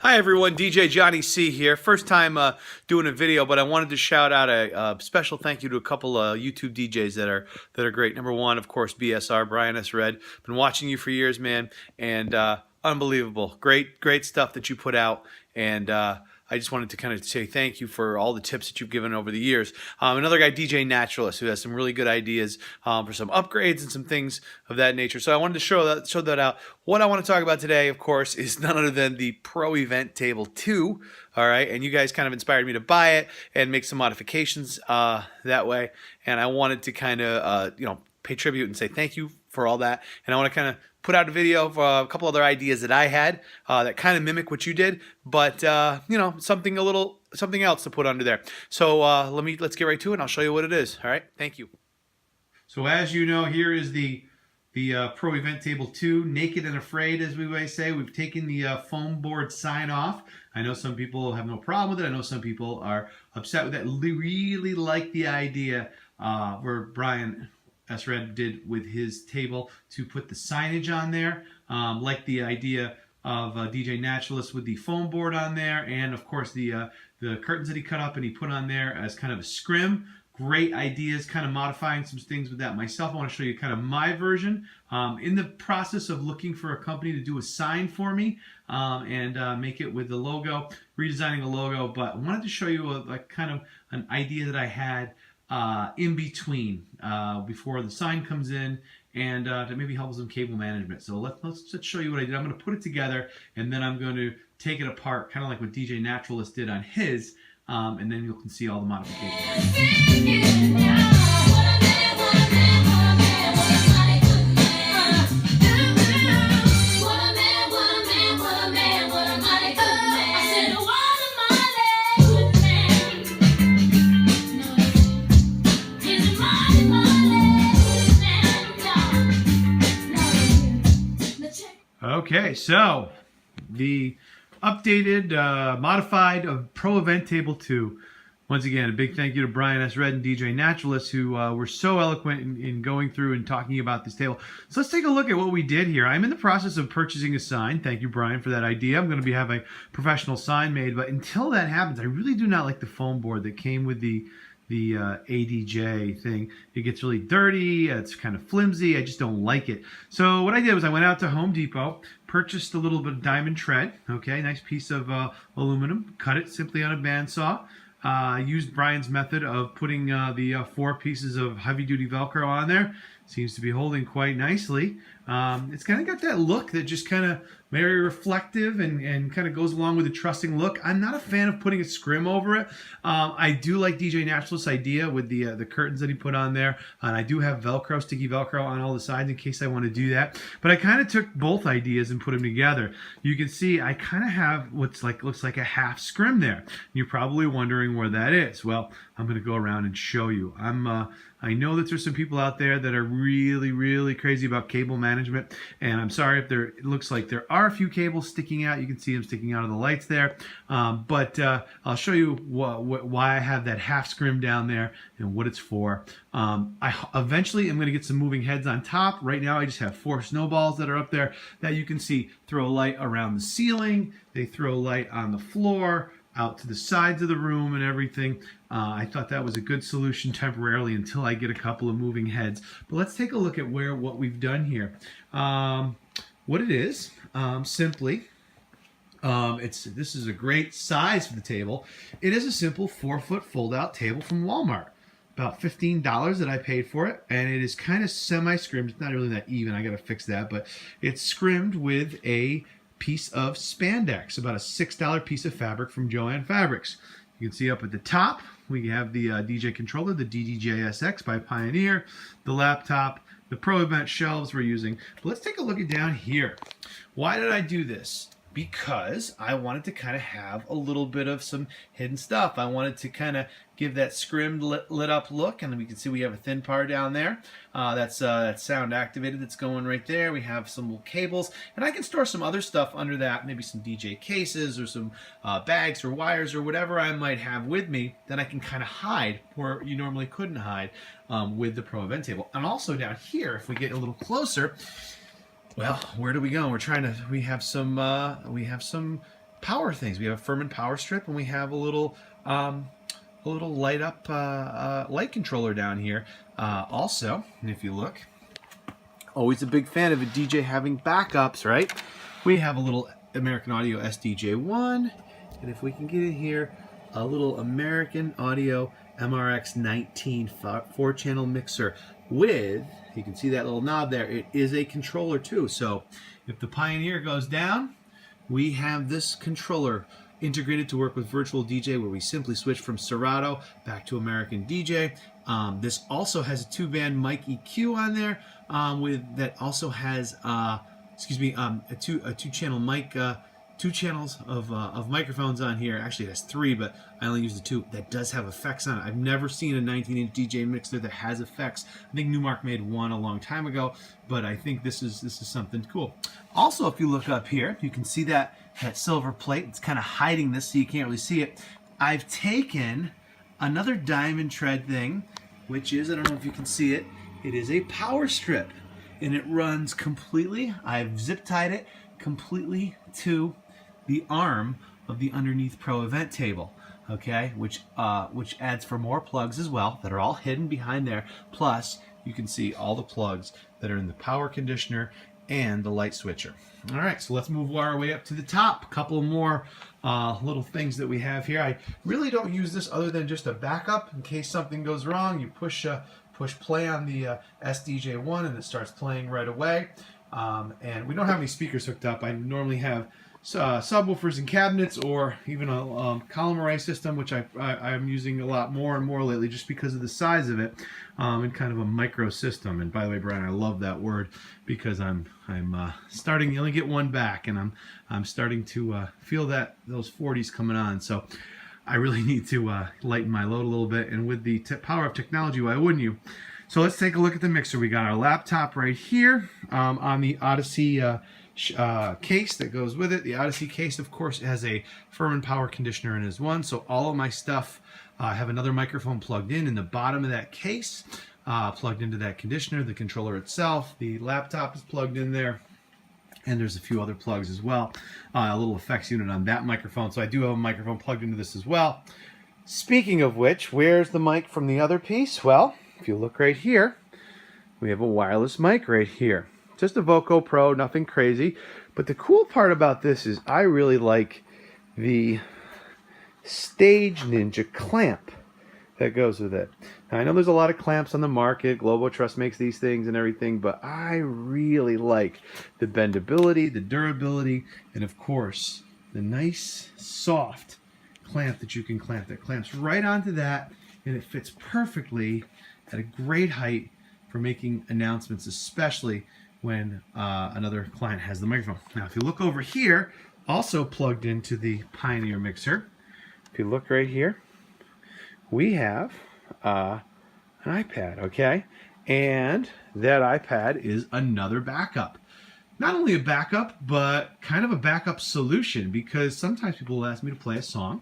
Hi everyone, DJ Johnny C here. First time doing a video, but I wanted to shout out a special thank you to a couple of YouTube DJs that are great. Number one, of course, BSR, Brian S. Red. Been watching you for years, man, and unbelievable. Great stuff that you put out, and I just wanted to kind of say thank you for all the tips that you've given over the years. Another guy, DJ Naturalist, who has some really good ideas for some upgrades and some things of that nature. So I wanted to show that out. What I want to talk about today, of course, is none other than the Pro Event Table 2. All right, and you guys kind of inspired me to buy it and make some modifications that way. And I wanted to kind of, pay tribute and say thank you for all that. And I want to kind of put out a video of a couple other ideas that I had that kind of mimic what you did, but something else to put under there. So let's get right to it, and I'll show you what it is. All right, thank you. So as you know, here is the Pro Event Table 2, naked and afraid, as we may say. We've taken the foam board sign off. I know some people have no problem with it. I know some people are upset with that. Really like the idea where Brian S. Red did with his table to put the signage on there. Like the idea of DJ Naturalist with the foam board on there, and of course the curtains that he cut up and he put on there as kind of a scrim. Great ideas, kind of modifying some things with that myself. I want to show you kind of my version. In the process of looking for a company to do a sign for me and make it with the logo, redesigning the logo, but I wanted to show you a kind of an idea that I had in between before the sign comes in, and to maybe help with some cable management. So let's show you what I did. I'm going to put it together, and then I'm going to take it apart, kind of like what DJ Naturalist did on his, and then you can see all the modifications. Okay, so the updated, modified Pro Event Table 2. Once again, a big thank you to Brian S. Red and DJ Naturalist, who were so eloquent in going through and talking about this table. So let's take a look at what we did here. I'm in the process of purchasing a sign. Thank you, Brian, for that idea. I'm going to have a professional sign made, but until that happens, I really do not like the foam board that came with the ADJ thing. It gets really dirty, it's kind of flimsy, I just don't like it. So what I did was I went out to Home Depot, purchased a little bit of diamond tread, okay, nice piece of aluminum, cut it simply on a bandsaw, used Brian's method of putting the 4 pieces of heavy-duty Velcro on there. Seems to be holding quite nicely. It's kind of got that look that just kind of very reflective and kind of goes along with the trusting look. I'm not a fan of putting a scrim over it. I do like DJ Naturalist's idea with the curtains that he put on there, and I do have Velcro, sticky Velcro on all the sides in case I want to do that. But I kind of took both ideas and put them together. You can see I kind of have looks like a half scrim there. You're probably wondering where that is. Well, I'm going to go around and show you. I know that there's some people out there that are really crazy about cable management, and I'm sorry if it looks like there are a few cables sticking out. You can see them sticking out of the lights there, but I'll show you why I have that half scrim down there and what it's for. I eventually am going to get some moving heads on top. Right now I just have 4 snowballs that are up there that you can see throw light around the ceiling. They throw light on the floor, out to the sides of the room and everything. I thought that was a good solution temporarily until I get a couple of moving heads. But let's take a look at what we've done here. What it is, simply, this is a great size for the table. It is a simple 4-foot fold-out table from Walmart. About $15 that I paid for it, and it is kind of semi-scrimmed. It's not really that even. I got to fix that, but it's scrimmed with a piece of spandex, about a $6 piece of fabric from Joann Fabrics. You can see up at the top we have the DJ controller, the DDJ-SX by Pioneer, the laptop, the Pro Event shelves we're using. But let's take a look at down here. Why did I do this? Because I wanted to kind of have a little bit of some hidden stuff. I wanted to kind of give that scrimmed lit up look, and we can see we have a thin part down there that's sound activated that's going right there. We have some little cables, and I can store some other stuff under that, maybe some DJ cases or some bags or wires or whatever I might have with me that I can kind of hide where you normally couldn't hide with the Pro Event table. And also down here, if we get a little closer, well, where do we go? We have some power things. We have a Furman power strip, and we have a little light up light controller down here. Also, and if you look, always a big fan of a DJ having backups, right? We have a little American Audio SDJ1, and if we can get it here, a little American Audio MRX19 4-channel mixer with, you can see that little knob there, it is a controller too. So if the Pioneer goes down, we have this controller integrated to work with Virtual DJ, where we simply switch from Serato back to American DJ. This also has a 2-band mic EQ on there, that also has a two-channel mic, 2 channels of microphones on here. Actually, it has 3, but I only use the 2. That does have effects on it. I've never seen a 19-inch DJ mixer that has effects. I think Newmark made one a long time ago, but I think this is something cool. Also, if you look up here, you can see that silver plate. It's kind of hiding this, so you can't really see it. I've taken another diamond tread thing, which is, I don't know if you can see it, it is a power strip, and it runs completely, I've zip tied it completely to the arm of the underneath Pro Event table, okay, which adds for more plugs as well that are all hidden behind there. Plus, you can see all the plugs that are in the power conditioner and the light switcher. All right, so let's move our way up to the top. A couple more little things that we have here. I really don't use this other than just a backup in case something goes wrong. You push play on the SDJ1 and it starts playing right away. And we don't have any speakers hooked up. I normally have subwoofers and cabinets, or even a column array system, which I'm using a lot more and more lately just because of the size of it, and kind of a micro system. And by the way, Brian, I love that word because I'm starting to only get one back, and I'm starting to feel that those 40s coming on. So I really need to lighten my load a little bit, and with the power of technology, why wouldn't you? So let's take a look at the mixer. We got our laptop right here on the Odyssey case that goes with it. The Odyssey case, of course, has a Furman power conditioner in as one, so all of my stuff have another microphone plugged in the bottom of that case, plugged into that conditioner, the controller itself. The laptop is plugged in there, and there's a few other plugs as well. A little effects unit on that microphone, so I do have a microphone plugged into this as well. Speaking of which, where's the mic from the other piece? Well, if you look right here, we have a wireless mic right here. Just a Voco Pro, nothing crazy. But the cool part about this is I really like the Stage Ninja clamp that goes with it. Now, I know there's a lot of clamps on the market. Globo Trust makes these things and everything, but I really like the bendability, the durability, and of course, the nice, soft clamp that you can clamp. That clamps right onto that, and it fits perfectly at a great height for making announcements, especially when another client has the microphone. Now, if you look over here, also plugged into the Pioneer mixer, if you look right here, we have an iPad, okay? And that iPad is another backup. Not only a backup, but kind of a backup solution, because sometimes people will ask me to play a song,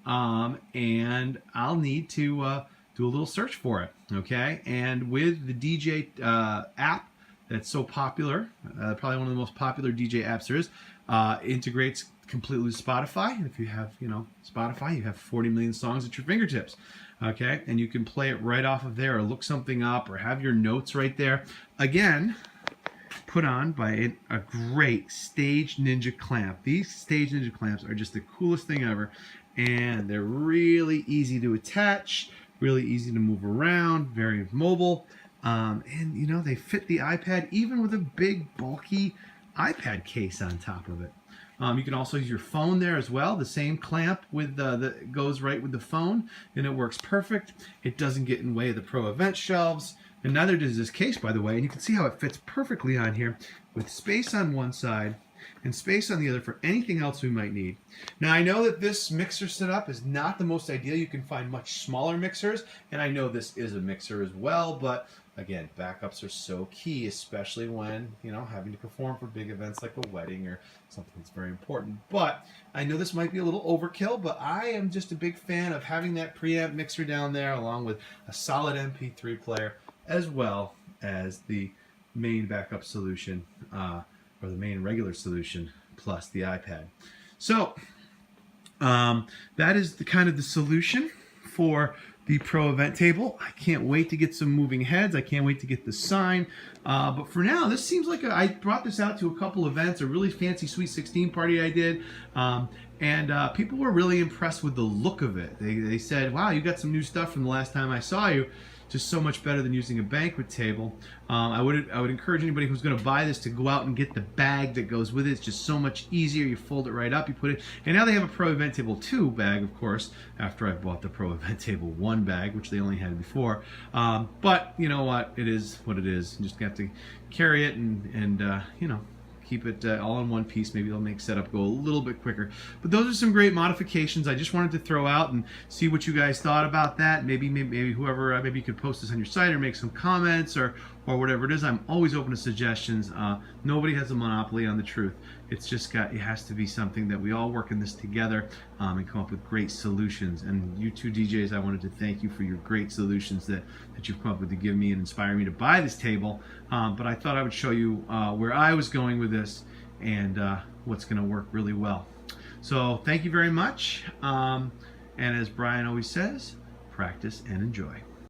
and I'll need to do a little search for it, okay? And with the DJ app that's so popular, probably one of the most popular DJ apps there is, integrates completely with Spotify. And if you have, Spotify, you have 40 million songs at your fingertips, okay? And you can play it right off of there, or look something up, or have your notes right there. Again, put on by a great Stage Ninja clamp. These Stage Ninja clamps are just the coolest thing ever, and they're really easy to attach, really easy to move around, very mobile, and they fit the iPad even with a big bulky iPad case on top of it. You can also use your phone there as well. The same clamp that goes right with the phone, and it works perfect. It doesn't get in the way of the Pro Event shelves, and neither does this case, by the way. And you can see how it fits perfectly on here, with space on one side and space on the other for anything else we might need. Now, I know that this mixer setup is not the most ideal. You can find much smaller mixers, and I know this is a mixer as well, but again, backups are so key, especially when, having to perform for big events like a wedding or something that's very important. But I know this might be a little overkill, but I am just a big fan of having that preamp mixer down there, along with a solid MP3 player, as well as the main backup solution, or the main regular solution, plus the iPad. So That is the kind of the solution for the Pro Event Table. I can't wait to get some moving heads. I can't wait to get the sign. But for now, this seems like I brought this out to a couple events, a really fancy Sweet 16 party I did. And people were really impressed with the look of it. They said, wow, you got some new stuff from the last time I saw you. Just so much better than using a banquet table. I would encourage anybody who's going to buy this to go out and get the bag that goes with it. It's just so much easier. You fold it right up, you put it, and now they have a Pro Event Table 2 bag, of course, after I bought the Pro Event Table 1 bag, which they only had before. But you know what? It is what it is. You just have to carry it and you know, keep it all in one piece. Maybe they'll make setup go a little bit quicker. But those are some great modifications I just wanted to throw out and see what you guys thought about that. Maybe whoever, maybe you could post this on your site or make some comments or whatever it is. I'm always open to suggestions. Nobody has a monopoly on the truth. It's just it has to be something that we all work in this together and come up with great solutions. And you two DJs, I wanted to thank you for your great solutions that you've come up with to give me and inspire me to buy this table. But I thought I would show you where I was going with this and what's going to work really well. So thank you very much. And as Brian always says, practice and enjoy.